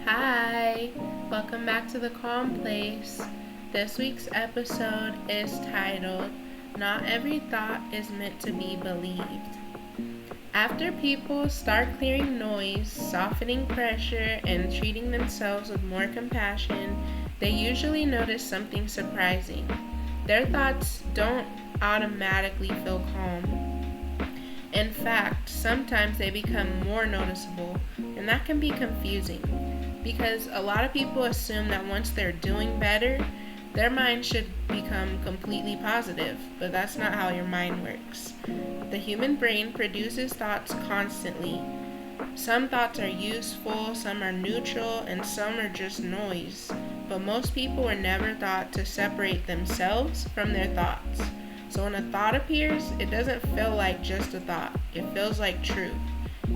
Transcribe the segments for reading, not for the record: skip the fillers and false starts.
Hi, welcome back to the Calm Place. This week's episode is titled, Not Every Thought is Meant to Be Believed. After people start clearing noise, softening pressure, and treating themselves with more compassion, they usually notice something surprising. Their thoughts don't automatically feel calm. In fact, sometimes they become more noticeable, and that can be confusing because a lot of people assume that once they're doing better, their mind should become completely positive, but that's not how your mind works. The human brain produces thoughts constantly. Some thoughts are useful, some are neutral, and some are just noise. But most people were never taught to separate themselves from their thoughts. So when a thought appears, it doesn't feel like just a thought. It feels like truth.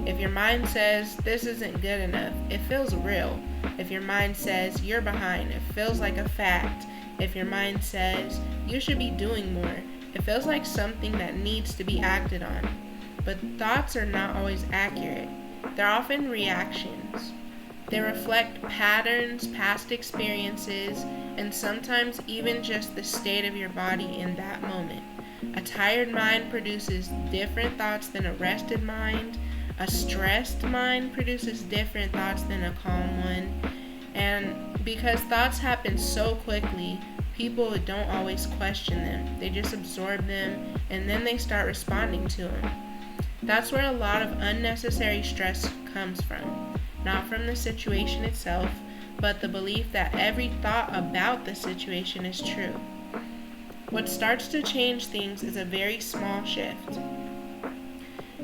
If your mind says, this isn't good enough, it feels real. If your mind says, you're behind, it feels like a fact. If your mind says, you should be doing more, it feels like something that needs to be acted on. But thoughts are not always accurate. They're often reactions. They reflect patterns, past experiences, and sometimes even just the state of your body in that moment. A tired mind produces different thoughts than a rested mind. A stressed mind produces different thoughts than a calm one. And because thoughts happen so quickly, people don't always question them. They just absorb them and then they start responding to them. That's where a lot of unnecessary stress comes from. Not from the situation itself, but the belief that every thought about the situation is true. What starts to change things is a very small shift.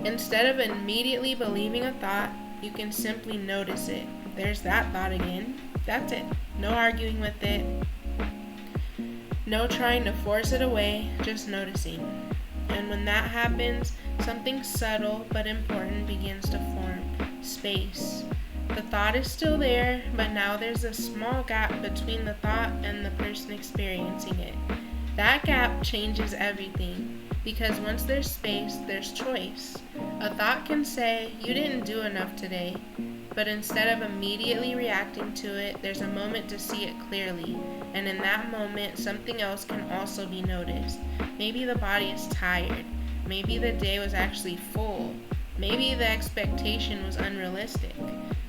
Instead of immediately believing a thought, you can simply notice it. There's that thought again. That's it. No arguing with it. No trying to force it away, just noticing. And when that happens, something subtle but important begins to form. Space. The thought is still there, but now there's a small gap between the thought and the person experiencing it. That gap changes everything, because once there's space, there's choice. A thought can say, you didn't do enough today, but instead of immediately reacting to it, there's a moment to see it clearly, and in that moment, something else can also be noticed. Maybe the body is tired. Maybe the day was actually full. Maybe the expectation was unrealistic.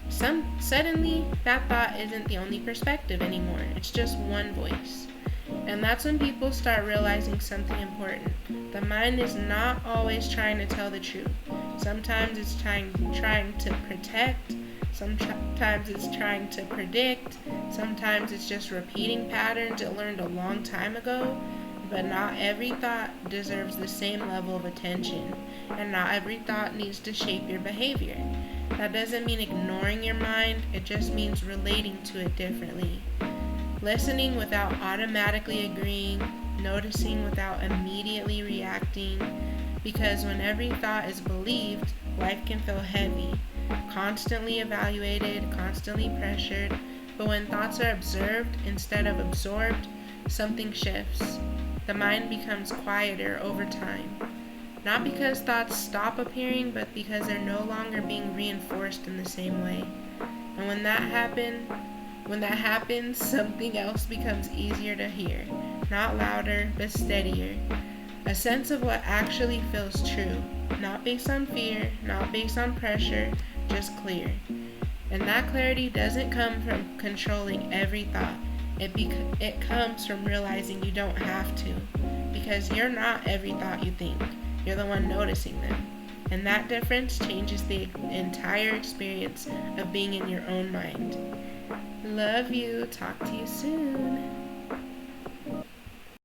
Suddenly, that thought isn't the only perspective anymore. It's just one voice. And that's when people start realizing something important. The mind is not always trying to tell the truth. Sometimes it's trying to protect. Sometimes it's trying to predict. Sometimes it's just repeating patterns it learned a long time ago. But not every thought deserves the same level of attention. And not every thought needs to shape your behavior. That doesn't mean ignoring your mind. It just means relating to it differently. Listening without automatically agreeing, noticing without immediately reacting, because when every thought is believed, life can feel heavy, constantly evaluated, constantly pressured, but when thoughts are observed instead of absorbed, something shifts. The mind becomes quieter over time. Not because thoughts stop appearing, but because they're no longer being reinforced in the same way. And when that happens, something else becomes easier to hear. Not louder, but steadier. A sense of what actually feels true. Not based on fear, not based on pressure, just clear. And that clarity doesn't come from controlling every thought. It comes from realizing you don't have to. Because you're not every thought you think. You're the one noticing them. And that difference changes the entire experience of being in your own mind. Love you. Talk to you soon.